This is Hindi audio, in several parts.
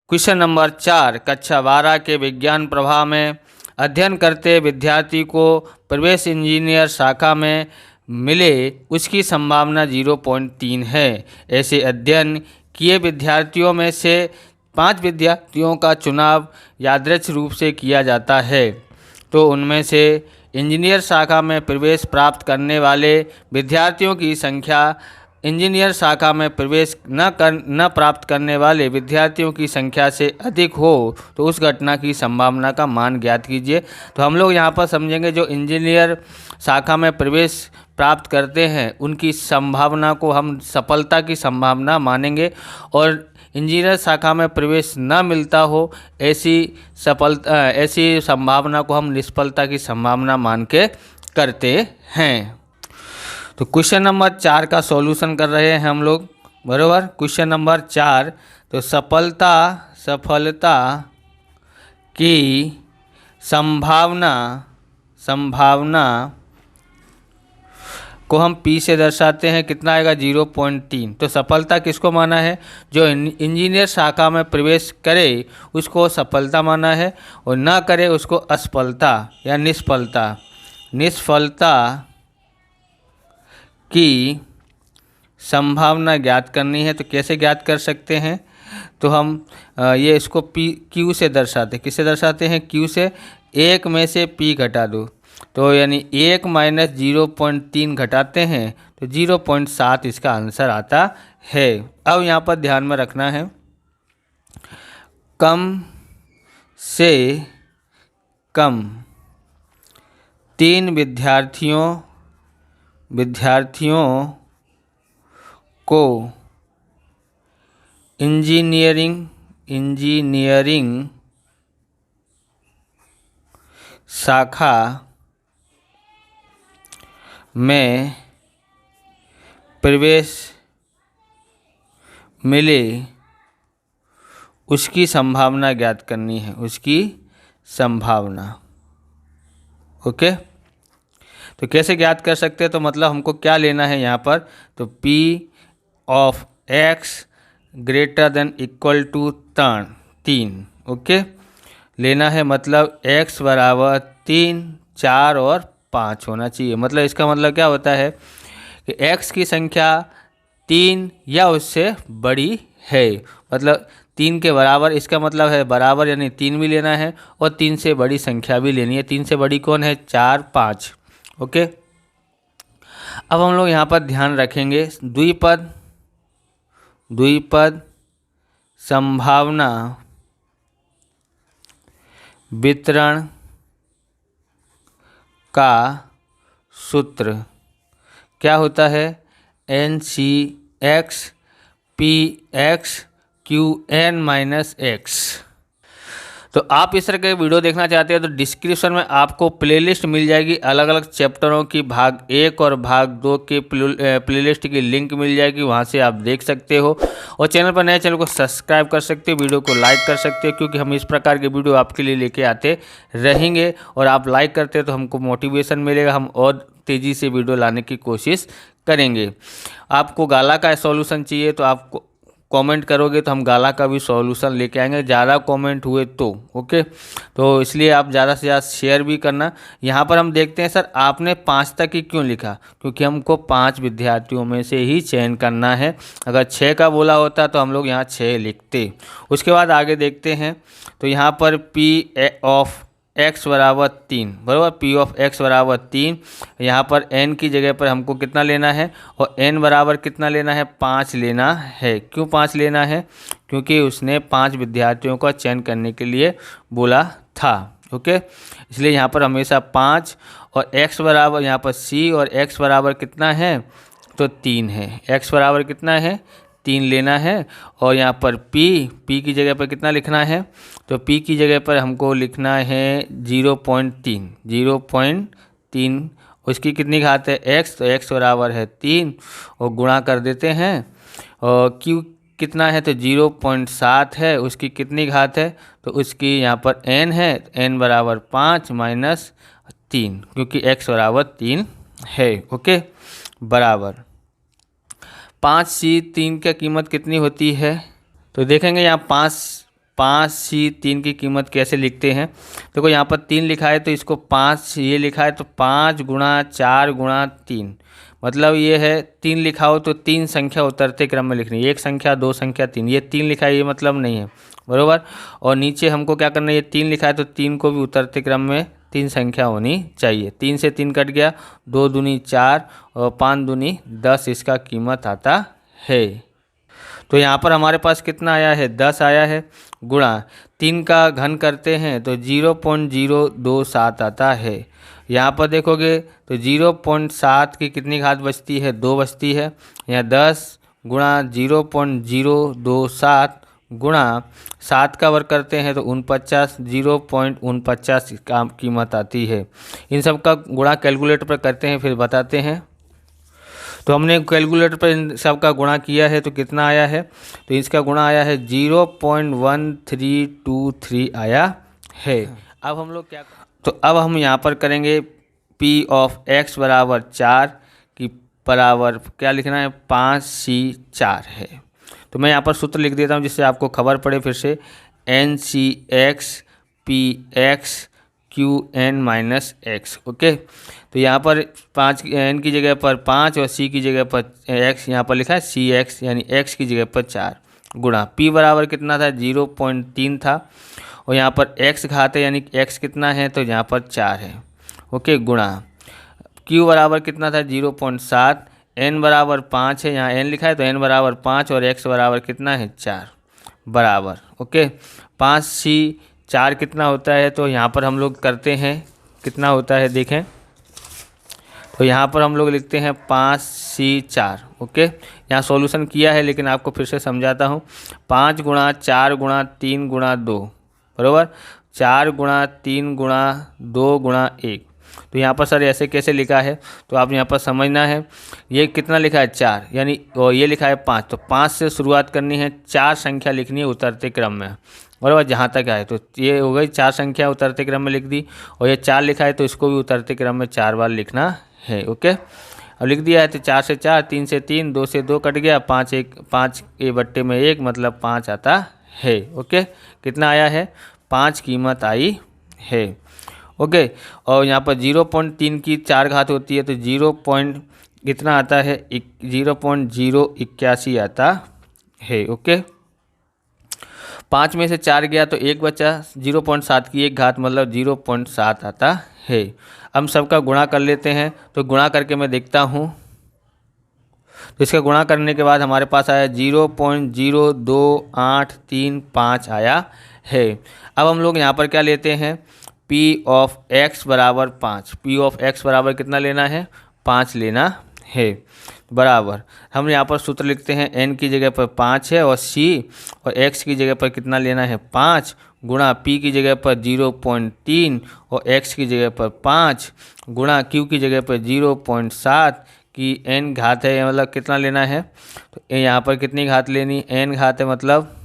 क्वेश्चन नंबर 4, कक्षा 12 के विज्ञान प्रवाह में अध्ययन करते विद्यार्थी को प्रवेश इंजीनियर शाखा में मिले उसकी संभावना 0.3 है। ऐसे अध्ययन किए विद्यार्थियों में से 5 विद्यार्थियों का चुनाव यादृच्छिक रूप से किया जाता है। तो उनमें से इंजीनियर शाखा में प्रवेश प्राप्त करने वाले विद्यार्थियों की संख्या इंजीनियर शाखा में प्रवेश न प्राप्त करने वाले विद्यार्थियों की संख्या से अधिक हो तो उस घटना की संभावना का मान ज्ञात कीजिए। तो हम लोग यहाँ पर समझेंगे जो इंजीनियर शाखा में प्रवेश प्राप्त करते हैं उनकी संभावना को हम सफलता की संभावना मानेंगे, और इंजीनियर शाखा में प्रवेश न मिलता हो ऐसी संभावना को हम निष्फलता की संभावना मान के करते हैं। तो क्वेश्चन नंबर 4 का सॉल्यूशन कर रहे हैं हम लोग, बराबर। क्वेश्चन नंबर 4, तो सफलता की संभावना को हम P से दर्शाते हैं। कितना आएगा? 0.3। तो सफलता किसको माना है? जो इंजीनियर शाखा में प्रवेश करे उसको सफलता माना है, और ना करे उसको असफलता या निष्फलता की संभावना ज्ञात करनी है। तो कैसे ज्ञात कर सकते हैं? तो हम ये इसको Q से दर्शाते हैं। किससे दर्शाते हैं? Q से। 1 में से P घटा दो, तो यानी 1 माइनस 0.3 घटाते हैं तो 0.7 इसका आंसर आता है। अब यहाँ पर ध्यान में रखना है, कम से कम 3 विद्यार्थियों को इंजीनियरिंग शाखा में प्रवेश मिले उसकी संभावना ज्ञात करनी है, उसकी संभावना। ओके, तो कैसे ज्ञात कर सकते हैं? तो मतलब हमको क्या लेना है यहाँ पर? तो P ऑफ x greater than equal to 3, okay, लेना है। मतलब x बराबर 3, 4 और 5 होना चाहिए। मतलब इसका मतलब क्या होता है कि x की संख्या 3 या उससे बड़ी है, मतलब 3 के बराबर। इसका मतलब है बराबर यानी 3 भी लेना है और 3 से बड़ी संख्या भी लेनी है। 3 से बड़ी कौन है? 4, 5। ओके, अब हम लोग यहाँ पर ध्यान रखेंगे द्विपद संभावना वितरण का सूत्र क्या होता है? NCx Px Qn minus x। तो आप इस तरह के वीडियो देखना चाहते हैं तो डिस्क्रिप्शन में आपको प्लेलिस्ट मिल जाएगी, अलग अलग चैप्टरों की भाग 1 और भाग 2 के प्लेलिस्ट की लिंक मिल जाएगी, वहां से आप देख सकते हो। और चैनल पर नए, चैनल को सब्सक्राइब कर सकते हो, वीडियो को लाइक कर सकते हो, क्योंकि हम इस प्रकार के वीडियो आपके लिए लेके आते रहेंगे। और आप लाइक करते हो तो हमको मोटिवेशन मिलेगा, हम और तेज़ी से वीडियो लाने की कोशिश करेंगे। आपको गाला का सॉल्यूशन चाहिए तो आपको कमेंट करोगे तो हम गाला का भी सॉल्यूशन लेके आएंगे, ज़्यादा कमेंट हुए तो। ओके, तो इसलिए आप ज़्यादा से ज़्यादा शेयर भी करना। यहाँ पर हम देखते हैं सर आपने 5 तक ही क्यों लिखा? क्योंकि हमको 5 विद्यार्थियों में से ही चयन करना है। अगर 6 का बोला होता तो हम लोग यहाँ 6 लिखते। उसके बाद आगे देखते हैं, तो यहाँ पर P ऑफ x बराबर 3, बराबर। P ऑफ x बराबर 3, यहाँ पर n की जगह पर हमको कितना लेना है? और n बराबर कितना लेना है? 5 लेना है। क्यों 5 लेना है? क्योंकि उसने 5 विद्यार्थियों का चयन करने के लिए बोला था। ओके, इसलिए यहाँ पर हमेशा 5, और x बराबर यहाँ पर c, और x बराबर कितना है? तो 3 है। x बराबर कितना है? 3 लेना है। और यहाँ पर P की जगह पर कितना लिखना है? तो P की जगह पर हमको लिखना है 0.3। उसकी कितनी घात है? x, तो x बराबर है 3 और गुणा कर देते हैं। और Q कितना है? तो 0.7 है। उसकी कितनी घात है? तो उसकी यहाँ पर n है, n बराबर 5 माइनस 3, क्योंकि x बराबर 3 है। ओके, बराबर 5C 3 की कीमत कितनी होती है? तो देखेंगे यहाँ 5 5C3 की कीमत कैसे लिखते हैं। देखो यहाँ पर 3 लिखा है तो इसको 5 ये लिखा है तो 5 गुणा 4 गुणा 3, मतलब ये है 3 लिखा हो तो 3 संख्या उतरते क्रम में लिखनी है, 1 संख्या 2 संख्या 3, ये 3 लिखा है ये मतलब नहीं है, बरोबर। और नीचे हमको क्या करना है, ये 3 लिखा है तो 3 को भी उतरते क्रम में 3 संख्या होनी चाहिए। 3 से 3 कट गया, 2 दूनी 4 और 5 दूनी 10 इसका कीमत आता है। तो यहाँ पर हमारे पास कितना आया है, 10 आया है, गुणा 3 का घन करते हैं तो 0.027 आता है। यहाँ पर देखोगे तो 0.7 की कितनी घात बचती है, 2 बचती है। यहाँ 10 गुणा 0.027 गुणा 7 का वर्ग करते हैं तो 49, 0.49 का कीमत आती है। इन सब का गुणा कैलकुलेटर पर करते हैं फिर बताते हैं। तो हमने कैलकुलेटर पर इन सब का गुणा किया है तो कितना आया है, तो इसका गुणा आया है 0.1323 आया है। अब हम लोग क्या, तो अब हम यहाँ पर करेंगे P ऑफ x बराबर 4 की बराबर क्या लिखना है, 5C4 है। तो मैं यहाँ पर सूत्र लिख देता हूँ जिससे आपको खबर पड़े फिर से, NCx Px Qn minus x. Okay, तो यहाँ पर 5 n की जगह पर 5 और c की जगह पर x यहाँ पर लिखा है Cx, यानी x की जगह पर 4 गुणा p बराबर कितना था, 0.3 था, और यहाँ पर x घात है यानी x कितना है, तो यहाँ पर 4 है। ओके, गुणा q बराबर कितना था, 0.7, n बराबर 5 है, यहाँ n लिखा है तो n बराबर 5 और x बराबर कितना है, 4 बराबर। ओके, 5C4 कितना होता है, तो यहाँ पर हम लोग करते हैं कितना होता है देखें, तो यहाँ पर हम लोग लिखते हैं 5C4। ओके, यहाँ सॉल्यूशन किया है लेकिन आपको फिर से समझाता हूँ। 5 गुणा 4 गुणा 3 गुणा 2 बराबर 4 गुणा 3 गुणा 2 गुणा 1। तो यहाँ पर सर ऐसे कैसे लिखा है, तो आप यहाँ पर समझना है, ये कितना लिखा है 4, यानी और ये लिखा है 5, तो 5 से शुरुआत करनी है, 4 संख्या लिखनी है उतरते क्रम में, बराबर जहाँ तक आए। तो ये हो गई 4 संख्या उतरते क्रम में लिख दी, और ये 4 लिखा है तो इसको भी उतरते क्रम में 4 बार लिखना है। ओके, अब लिख दिया है तो 4 से 4, 3 से 3, 2 से 2 कट गया, 5 ए बट्टे में 1 मतलब 5 आता है। ओके, कितना आया है, 5 कीमत आई है। ओके, और यहाँ पर 0.3 की 4 घात होती है तो 0. कितना आता है, 0.081 आता है। ओके, 5 में से 4 गया तो 1 बचा, 0.7 की 1 घात मतलब 0.7 आता है। हम सबका गुणा कर लेते हैं, तो गुणा करके मैं देखता हूँ, तो इसका गुणा करने के बाद हमारे पास आया 0.02835 आया है। अब हम लोग यहाँ पर क्या लेते हैं, P ऑफ x बराबर 5, P ऑफ x बराबर कितना लेना है, 5 लेना है, बराबर। हम यहाँ पर सूत्र लिखते हैं, n की जगह पर 5 है और c और x की जगह पर कितना लेना है, 5 गुणा p की जगह पर 0.3 और x की जगह पर 5 गुणा q की जगह पर 0.7 की n घात है, मतलब कितना लेना है, तो यहाँ पर कितनी घात लेनी, n घात है मतलब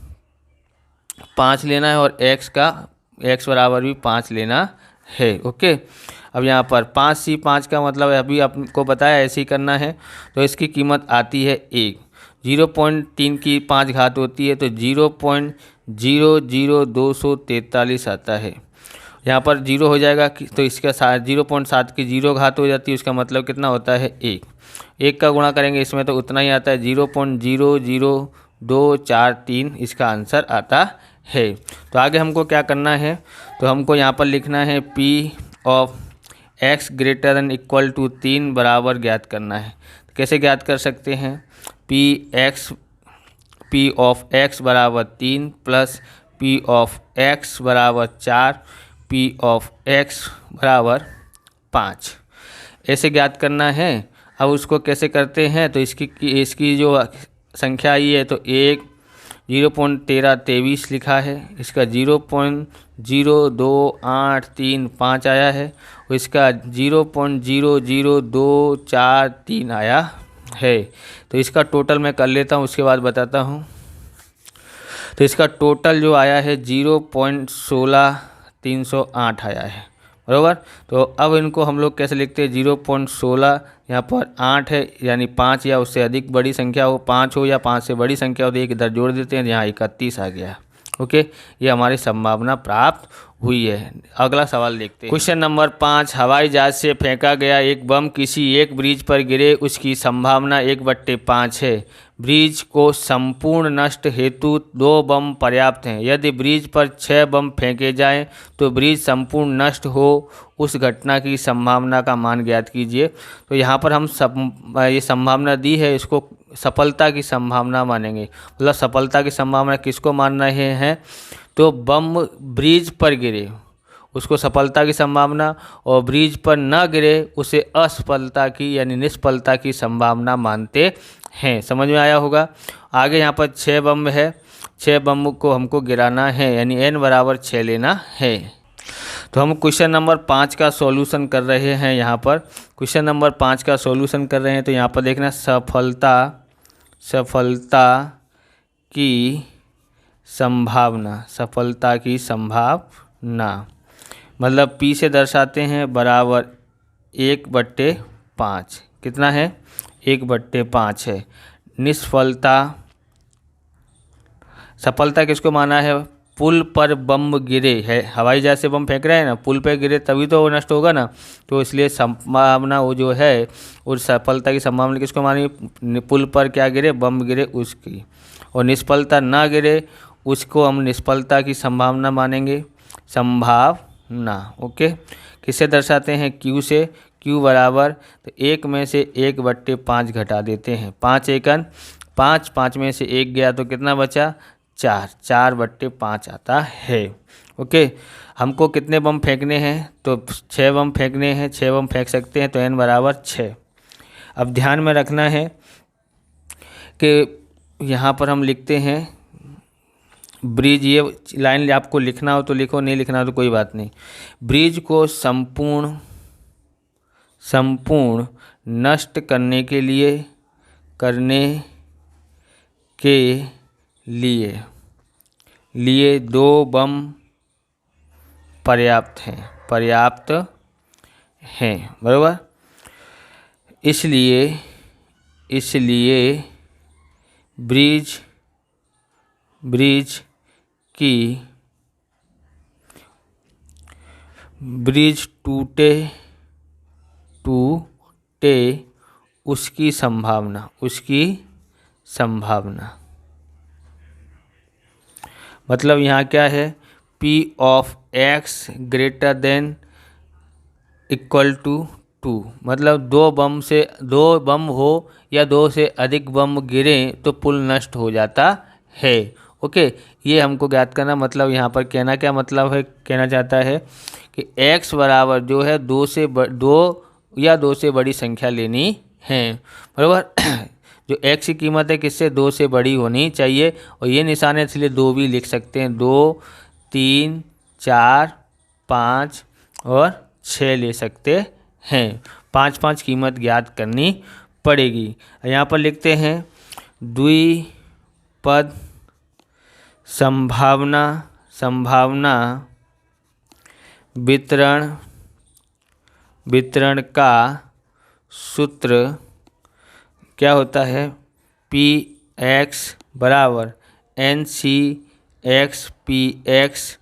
5 लेना है, और x बराबर भी 5 लेना है। ओके, अब यहाँ पर 5C5 का मतलब है, अभी आपको बताया ऐसे ही करना है, तो इसकी कीमत आती है 1। 0.3 की 5 घात होती है तो 0.00243 आता है। यहाँ पर 0 हो जाएगा तो इसका 0.7 की 0 घात हो जाती है, उसका मतलब कितना होता है, 1 का गुणा करेंगे इसमें तो उतना ही आता है, 0.00243 इसका आंसर आता है। तो आगे हमको क्या करना है, तो हमको यहाँ पर लिखना है P ऑफ x greater than equal to 3 बराबर ज्ञात करना है। तो कैसे ज्ञात कर सकते हैं, P ऑफ x बराबर 3 प्लस P ऑफ x बराबर 4, P ऑफ x बराबर 5, ऐसे ज्ञात करना है। अब उसको कैसे करते हैं, तो इसकी जो संख्या आई है तो 0.1323 लिखा है, इसका 0.02835 आया है, और इसका 0.00243 आया है। तो इसका टोटल मैं कर लेता हूँ, उसके बाद बताता हूँ। तो इसका टोटल जो आया है 0.16308 आया है, बराबर। तो अब इनको हम लोग कैसे लिखते हैं, 0.16 यहाँ पर 8 है, यानी 5 या उससे अधिक बड़ी संख्या हो, 5 हो या 5 से बड़ी संख्या हो, तो एक इधर जोड़ देते हैं, यहाँ 31 आ गया। ओके, ये हमारी संभावना प्राप्त हुई है। अगला सवाल देखते हैं। क्वेश्चन नंबर 5, हवाई जहाज से फेंका गया एक बम किसी एक ब्रिज पर गिरे, उसकी संभावना 1/5 है। ब्रिज को संपूर्ण नष्ट हेतु 2 बम पर्याप्त हैं। यदि ब्रिज पर 6 बम फेंके जाएं तो ब्रिज संपूर्ण नष्ट हो, उस घटना की संभावना का मान ज्ञात कीजिए। तो यहाँ पर हम ये संभावना दी है, इसको सफलता की संभावना मानेंगे। मतलब सफलता की संभावना किसको मान रहे हैं? तो बम ब्रिज पर गिरे उसको सफलता की संभावना, और ब्रिज पर न गिरे उसे असफलता की यानी निष्फलता की संभावना मानते हैं। समझ में आया होगा। आगे यहाँ पर 6 बम है, 6 बम को हमको गिराना है, यानी n बराबर 6 लेना है। तो हम क्वेश्चन नंबर 5 का सॉल्यूशन कर रहे हैं। यहाँ पर क्वेश्चन नंबर 5 का सॉल्यूशन कर रहे हैं। तो यहाँ पर देखना, सफलता की संभावना मतलब P से दर्शाते हैं बराबर 1/5। कितना है? 1/5 है। सफलता किसको माना है? पुल पर बम गिरे है, हवाई जहाज से बम फेंक रहे हैं ना, पुल पे गिरे तभी तो वो नष्ट होगा ना। तो इसलिए संभावना वो जो है, उस सफलता की संभावना किसको मानी? पुल पर क्या गिरे? बम गिरे उसकी। और निष्फलता ना गिरे उसको हम निष्फलता की संभावना मानेंगे। संभावना ओके, किससे दर्शाते हैं? Q से। Q बराबर, तो 1 में से 1/5 घटा देते हैं। 5 एकन 5, 5 में से 1 गया तो कितना बचा? 4, 4/5 आता है। ओके, हमको कितने बम फेंकने हैं? तो 6 बम फेंकने हैं, 6 बम फेंक सकते हैं, तो n बराबर 6। अब ध्यान में रखना है कि यहाँ पर हम लिखते हैं ब्रिज, ये लाइन आपको लिखना हो तो लिखो, नहीं लिखना हो तो कोई बात नहीं। ब्रिज को संपूर्ण नष्ट करने के लिए 2 बम पर्याप्त हैं बराबर। इसलिए ब्रिज टूटे उसकी संभावना मतलब यहाँ क्या है? P ऑफ x greater than equal to 2। मतलब 2 बम हो या 2 से अधिक बम गिरे तो पुल नष्ट हो जाता है। ओके, ये हमको ज्ञात करना। मतलब यहाँ पर कहना क्या मतलब है? कहना चाहता है कि x बराबर जो है 2 या 2 से बड़ी संख्या लेनी है बराबर। जो x की कीमत है किससे? 2 से बड़ी होनी चाहिए। और ये निशान है इसलिए 2 भी लिख सकते हैं। 2, 3, 4, 5 और 6 ले सकते हैं। 5 कीमत ज्ञात करनी पड़ेगी। यहाँ पर लिखते हैं द्विपद संभावना वितरण का सूत्र क्या होता है? Px बराबर NCxPx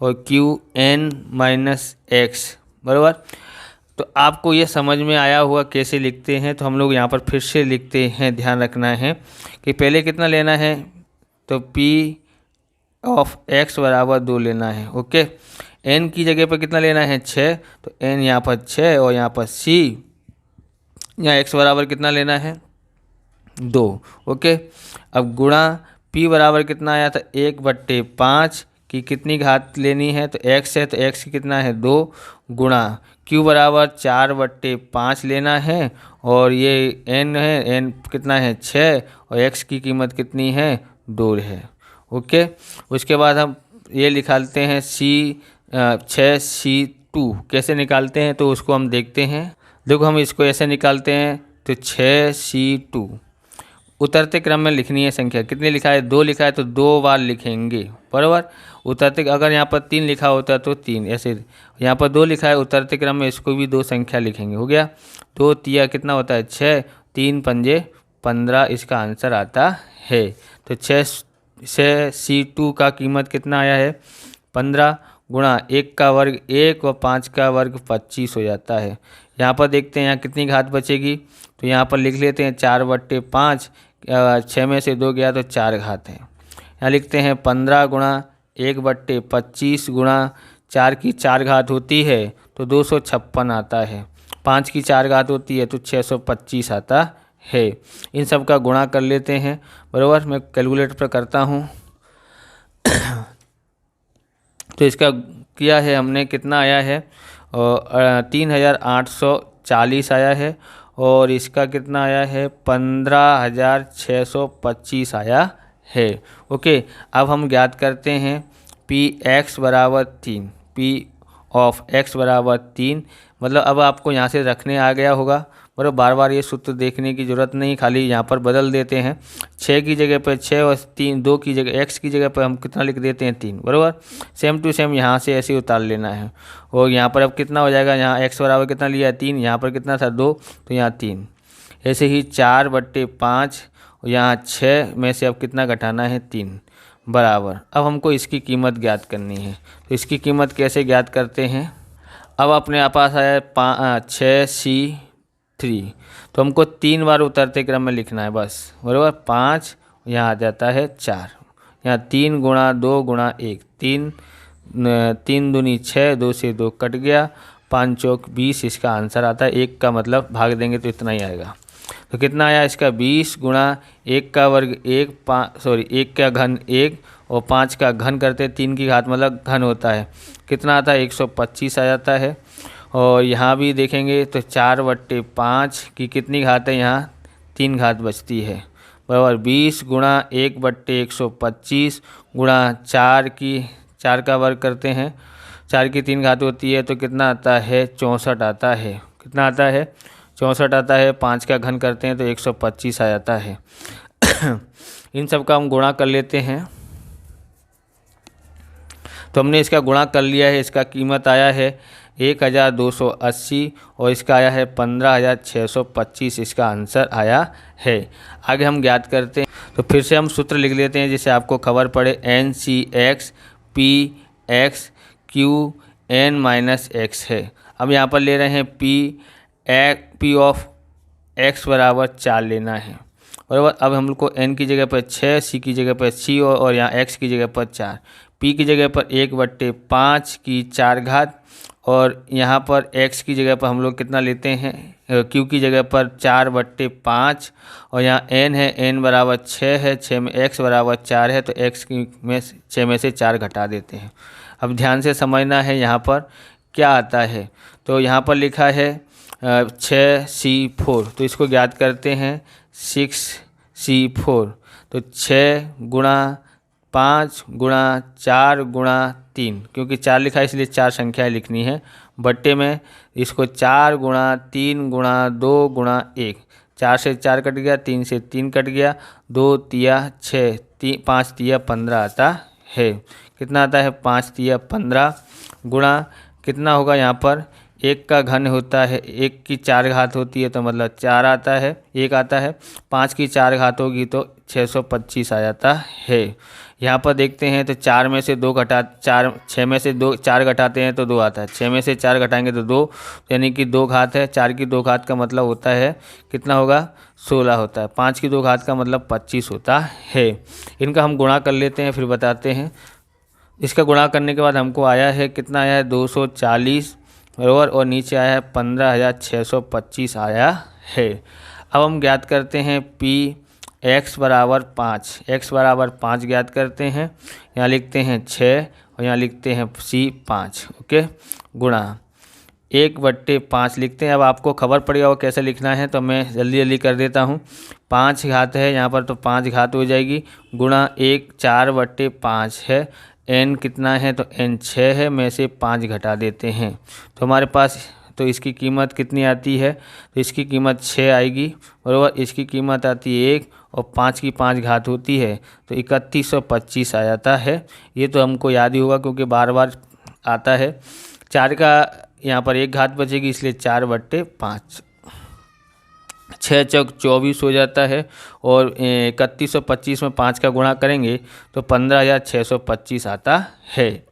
और Qn-x बराबर। तो आपको ये समझ में आया हुआ कैसे लिखते हैं? तो हम लोग यहाँ पर फिर से लिखते हैं। ध्यान रखना है कि पहले कितना लेना है? तो P ऑफ x बराबर 2 लेना है। ओके, n की जगह पर कितना लेना है? 6। तो n यहाँ पर 6 और यहाँ पर c, यहाँ x बराबर कितना लेना है? 2। ओके, अब गुणा P बराबर कितना आया था? 1/5 की कितनी घात लेनी है? तो x है, तो x की कितना है? 2 गुणा Q बराबर 4/5 लेना है, और ये n है, n कितना है? 6, और x की कीमत कितनी है? 2 है। ओके, उसके बाद हम ये निकालते हैं 6C2 कैसे निकालते हैं? तो उसको हम देखते हैं। देखो, हम इसको ऐसे निकालते हैं। तो 6C2 उतरते क्रम में लिखनी है संख्या। कितनी लिखा है? 2 लिखा है तो 2 बार लिखेंगे बराबर। उतरते, अगर यहाँ पर 3 लिखा होता तो 3 ऐसे। यहाँ पर 2 लिखा है, उतरते क्रम में इसको भी 2 संख्या लिखेंगे। हो गया। 2 तिया कितना होता है? 6, 3 पंजे 15 इसका आंसर आता है। तो 6 C2 का कीमत कितना आया है 15 गुणा 1 का वर्ग 1 और 5 का वर्ग 25 हो जाता है। यहाँ पर देखते हैं यहाँ कितनी घात बचेगी, तो यहाँ पर लिख लेते हैं 4/5, 6 में से 2 गया तो 4 घात है। यहाँ लिखते हैं 15 गुणा 1/25 गुणा 4 की 4 घात होती है तो 256 आता है, 5 की 4 घात होती है तो 625 आता है। इन सब का गुणा कर लेते हैं, बराबर। मैं कैलकुलेटर पर करता हूँ तो इसका किया है हमने, कितना आया है 3840 आया है, और इसका कितना आया है 15625 आया है। ओके, अब हम ज्ञात करते हैं पी एक्स बराबर 3, पी ऑफ एक्स बराबर 3, मतलब अब आपको यहाँ से रखने आ गया होगा, बराबर। बार बार ये सूत्र देखने की ज़रूरत नहीं, खाली यहाँ पर बदल देते हैं। 6 की जगह पर 6 और 3, 2 की जगह x की जगह पर हम कितना लिख देते हैं 3, बराबर। सेम टू सेम यहाँ से ऐसे उतार लेना है, और यहाँ पर अब कितना हो जाएगा, यहाँ x बराबर कितना लिया है 3, यहाँ पर कितना था 2, तो यहाँ 3। ऐसे ही 4/5 और यहाँ 6 में से अब कितना घटाना है 3, बराबर। अब हमको इसकी कीमत ज्ञात करनी है, तो इसकी कीमत कैसे ज्ञात करते हैं। अब अपने पास आया 6C3, तो हमको 3 बार उतरते क्रम में लिखना है बस, बराबर। 5 यहाँ आ जाता है 4, यहाँ 3 गुणा 2 गुणा 1, 3 दूनी 6, 2 से 2 कट गया, 5 चौक 20 इसका आंसर आता है। 1 का मतलब भाग देंगे तो इतना ही आएगा, तो कितना आया इसका 20 गुणा 1 का वर्ग 1, 1 का घन 1 और 5 का घन करते 3 की घात मतलब घन होता है, कितना आता है 125 आ जाता है। और यहाँ भी देखेंगे तो 4/5 की कितनी घात है, यहाँ 3 घात बचती है, बराबर। 20 गुणा 1/125 गुणा 4 का वर्ग करते हैं, 4 की 3 घात होती है तो कितना आता है 64 आता है, कितना आता है 64 आता है। 5 का घन करते हैं तो 125 आ जाता है। इन सब का हम गुणा कर लेते हैं, तो हमने इसका गुणा कर लिया है। इसका कीमत आया है 1280 और इसका आया है 15625, इसका आंसर आया है। आगे हम ज्ञात करते हैं, तो फिर से हम सूत्र लिख लेते हैं जिससे आपको खबर पड़े। NCX PX QN-X है। अब यहाँ पर ले रहे हैं P ऑफ X बराबर 4 लेना है, बराबर। अब हम लोग को N की जगह पर 6, C की जगह पर C और यहाँ X की जगह पर 4, P की जगह पर 1/5 की 4 घात, और यहाँ पर x की जगह पर हम लोग कितना लेते हैं, q की जगह पर 4/5, और यहाँ n है, n बराबर 6 है, 6 में x बराबर 4 है तो x में 6 में से 4 घटा देते हैं। अब ध्यान से समझना है यहाँ पर क्या आता है, तो यहाँ पर लिखा है 6C4, तो इसको ज्ञात करते हैं 6C4, तो 6 गुणा 5 गुणा 4 गुणा 3, क्योंकि 4 लिखा है इसलिए 4 संख्याएं लिखनी है, बट्टे में इसको 4 गुणा 3 गुणा 2 गुणा 1, 4 से 4 कट गया, 3 से 3 कट गया, 2 तिया 6, 5 तिया 15 आता है। कितना आता है 5 तिया 15 गुणा कितना होगा, यहाँ पर 1 का घन होता है, 1 की 4 घात होती है तो मतलब 4 आता है, 1 आता है, 5 की 4 घात होगी तो 625 आ जाता है। यहाँ पर देखते हैं तो 4 में से 2 घटा 4, 6 में से 2 4 घटाते हैं तो 2 आता है, 6 में से 4 घटाएंगे तो 2, यानी कि 2 घात है। 4 की 2 घात का मतलब होता है कितना होगा 16 होता है, 5 की 2 घात का मतलब 25 होता है। इनका हम गुणा कर लेते हैं फिर बताते हैं। इसका गुणा करने के बाद हमको आया है कितना आया है 240, बराबर, और नीचे आया है 15625 आया है। अब हम ज्ञात करते हैं x बराबर 5, x बराबर 5 ज्ञात करते हैं। यहाँ लिखते हैं 6 और यहाँ लिखते हैं C 5, ओके, गुणा 1/5 लिखते हैं। अब आपको खबर पड़ेगा वो कैसे लिखना है, तो मैं जल्दी जल्दी कर देता हूँ। 5 घात है यहाँ पर तो 5 घात हो जाएगी, गुणा 1 4/5 है, n कितना है तो n 6 है, में से 5 घटा देते हैं तो हमारे पास, तो इसकी कीमत कितनी आती है, तो इसकी कीमत 6 आएगी, बराबर। इसकी कीमत आती है 1 और 5 की 5 घात होती है तो 3125 आ जाता है। ये तो हमको याद ही होगा क्योंकि बार बार आता है। 4 का यहाँ पर 1 घात बचेगी इसलिए 4/5। 6 चौक 24 हो जाता है और 3125 में 5 का गुणा करेंगे तो 15,625 आता है।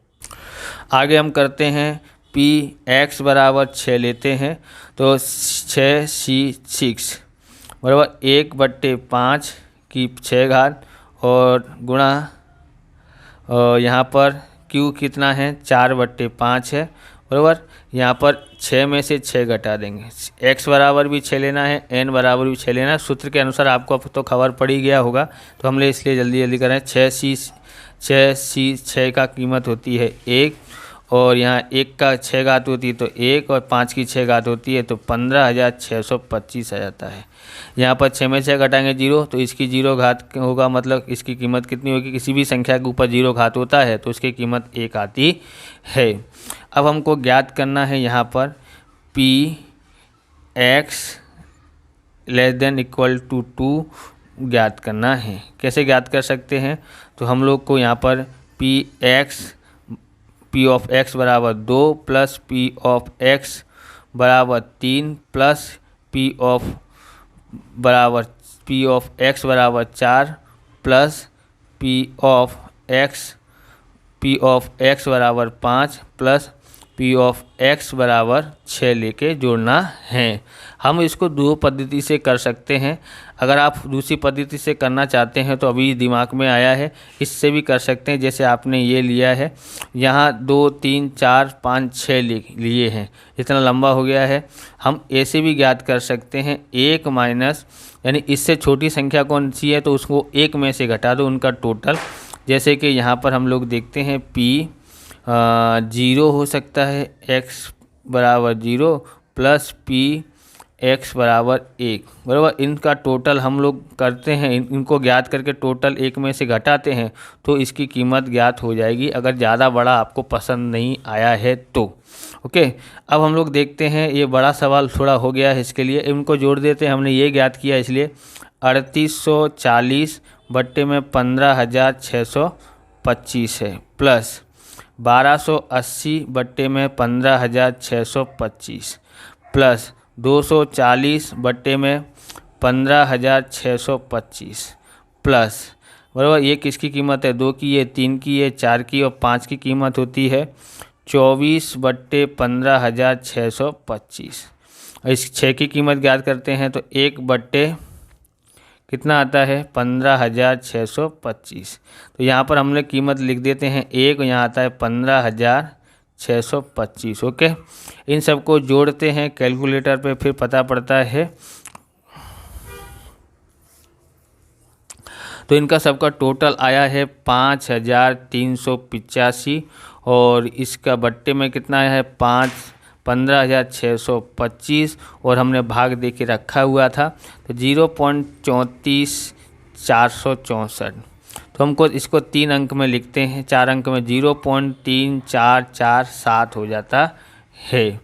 आगे हम करते हैं पी एक्स बराबर 6 लेते हैं तो 6C6 बराबर 1/5 की 6 घात और गुणा यहाँ पर Q कितना है 4/5 है बराबर। यहाँ पर 6 में से 6 घटा देंगे, x बराबर भी 6 लेना है, n बराबर भी 6 लेना है। सूत्र के अनुसार आपको अब तो खबर पड़ ही गया होगा, तो हम इसलिए जल्दी जल्दी करें। 6 का कीमत होती है 1 और यहाँ 1 का 6 घात होती है तो 1 और 5 की 6 घात होती है तो 15,625 आ जाता है। यहाँ पर 6 में 6 घटाएंगे 0 तो इसकी 0 घात होगा, मतलब इसकी कीमत कितनी होगी। किसी भी संख्या के ऊपर 0 घात होता है तो उसकी कीमत 1 आती है। अब हमको ज्ञात करना है यहाँ पर p x less than equal to 2 ज्ञात करना है। कैसे ज्ञात कर सकते हैं, तो हम लोग को यहाँ पर पी ऑफ एक्स बराबर 2 प्लस पी ऑफ एक्स बराबर 3 प्लस पी ऑफ एक्स बराबर 4 प्लस पी ऑफ एक्स बराबर 5 प्लस पी ऑफ एक्स बराबर 6 लेके जोड़ना है। हम इसको दो पद्धति से कर सकते हैं। अगर आप दूसरी पद्धति से करना चाहते हैं तो अभी दिमाग में आया है, इससे भी कर सकते हैं। जैसे आपने ये लिया है, यहाँ 2 3 4 5 6 लिए हैं, इतना लंबा हो गया है। हम ऐसे भी ज्ञात कर सकते हैं 1 माइनस, यानी इससे छोटी संख्या कौन सी है तो उसको 1 में से घटा दो उनका टोटल। जैसे कि यहाँ पर हम लोग देखते हैं पी 0 हो सकता है, x बराबर 0 प्लस पी एक्स बराबर 1 बराबर। इनका टोटल हम लोग करते हैं, इनको ज्ञात करके टोटल 1 में से घटाते हैं तो इसकी कीमत ज्ञात हो जाएगी, अगर ज़्यादा बड़ा आपको पसंद नहीं आया है तो। ओके, अब हम लोग देखते हैं, ये बड़ा सवाल थोड़ा हो गया है, इसके लिए इनको जोड़ देते हैं। हमने ये ज्ञात किया इसलिए 3840 बट्टे में 15,625 है प्लस 1280 बट्टे में 15,625 प्लस 240 बट्टे में 15,625 प्लस बराबर ये किसकी कीमत है, 2 की है, 3 की है, 4 की और 5 की कीमत होती है 24 बट्टे 15,625। इस 6 की कीमत ज्ञात करते हैं तो 1 बट्टे कितना आता है 15,625। तो यहाँ पर हमने कीमत लिख देते हैं 1, यहाँ आता है 15,625। ओके, इन सबको जोड़ते हैं कैलकुलेटर पे, फिर पता पड़ता है। तो इनका सबका टोटल आया है 5,385 और इसका बट्टे में कितना है 15,625 और हमने भाग दे के रखा हुआ था तो 0.34464। तो हमको इसको 3 अंक में लिखते हैं, 4 अंक में 0.3447 हो जाता है।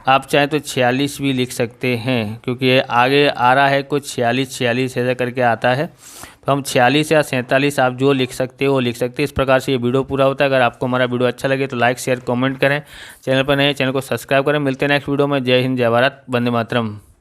आप चाहें तो 46 भी लिख सकते हैं, क्योंकि ये आगे आ रहा है कुछ 46 ऐसा करके आता है। तो हम 46 या 47 आप जो लिख सकते हो वो लिख सकते हैं। इस प्रकार से ये वीडियो पूरा होता है। अगर आपको हमारा वीडियो अच्छा लगे तो लाइक शेयर कमेंट करें, चैनल पर नए चैनल को सब्सक्राइब करें। मिलते हैं नेक्स्ट वीडियो में। जय हिंद, जय भारत, वंदे मातरम।